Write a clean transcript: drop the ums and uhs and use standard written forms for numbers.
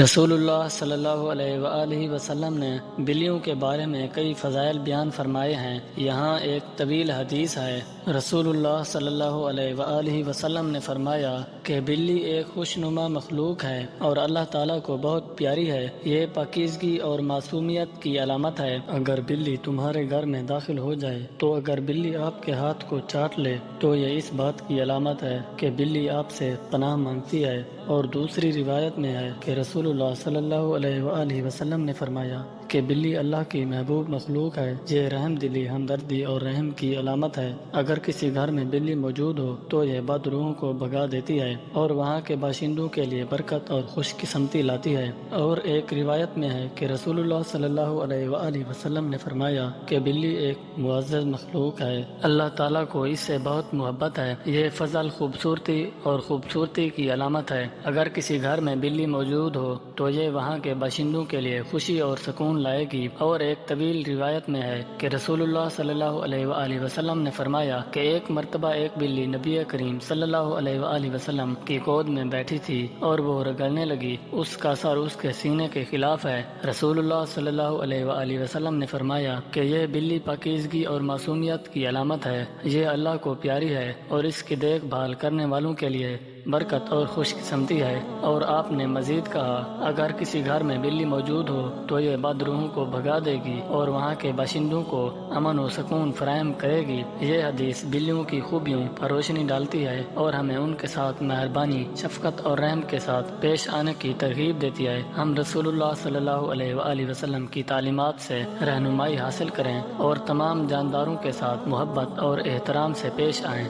رسول اللہ صلی اللہ علیہ وآلہ وسلم نے بلیوں کے بارے میں کئی فضائل بیان فرمائے ہیں۔ یہاں ایک طویل حدیث ہے۔ رسول اللہ صلی اللہ علیہ وآلہ وسلم نے فرمایا کہ بلی ایک خوشنما مخلوق ہے اور اللہ تعالیٰ کو بہت پیاری ہے۔ یہ پاکیزگی اور معصومیت کی علامت ہے۔ اگر بلی تمہارے گھر میں داخل ہو جائے تو اگر بلی آپ کے ہاتھ کو چاٹ لے تو یہ اس بات کی علامت ہے کہ بلی آپ سے پناہ مانگتی ہے۔ اور دوسری روایت میں ہے کہ رسول اللہ صلی اللہ علیہ وآلہ وسلم نے فرمایا کہ بلی اللہ کی محبوب مخلوق ہے۔ یہ رحم دلی، ہمدردی اور رحم کی علامت ہے۔ اگر کسی گھر میں بلی موجود ہو تو یہ بد روحوں کو بھگا دیتی ہے اور وہاں کے باشندوں کے لیے برکت اور خوش قسمتی لاتی ہے۔ اور ایک روایت میں ہے کہ رسول اللہ صلی اللہ علیہ وآلہ وسلم نے فرمایا کہ بلی ایک معزز مخلوق ہے، اللہ تعالیٰ کو اس سے بہت محبت ہے۔ یہ فضل، خوبصورتی کی علامت ہے۔ اگر کسی گھر میں بلی موجود ہو تو یہ وہاں کے باشندوں کے لیے خوشی اور سکون لائے گی۔ اور ایک طویل روایت میں ہے کہ رسول اللہ صلی اللہ علیہ وآلہ وسلم نے فرمایا کہ ایک مرتبہ ایک بلی نبی کریم صلی اللہ علیہ وآلہ وسلم کی گود میں بیٹھی تھی اور وہ رگڑنے لگی۔ اس کا سر اس کے سینے کے خلاف ہے۔ رسول اللہ صلی اللہ علیہ وآلہ وسلم نے فرمایا کہ یہ بلی پاکیزگی اور معصومیت کی علامت ہے۔ یہ اللہ کو پیاری ہے اور اس کی دیکھ بھال کرنے والوں کے لیے برکت اور خوش قسمتی ہے۔ اور آپ نے مزید کہا، اگر کسی گھر میں بلی موجود ہو تو یہ بد روحوں کو بھگا دے گی اور وہاں کے باشندوں کو امن و سکون فراہم کرے گی۔ یہ حدیث بلیوں کی خوبیوں پر روشنی ڈالتی ہے اور ہمیں ان کے ساتھ مہربانی، شفقت اور رحم کے ساتھ پیش آنے کی ترغیب دیتی ہے۔ ہم رسول اللہ صلی اللہ علیہ وآلہ وسلم کی تعلیمات سے رہنمائی حاصل کریں اور تمام جانداروں کے ساتھ محبت اور احترام سے پیش آئیں۔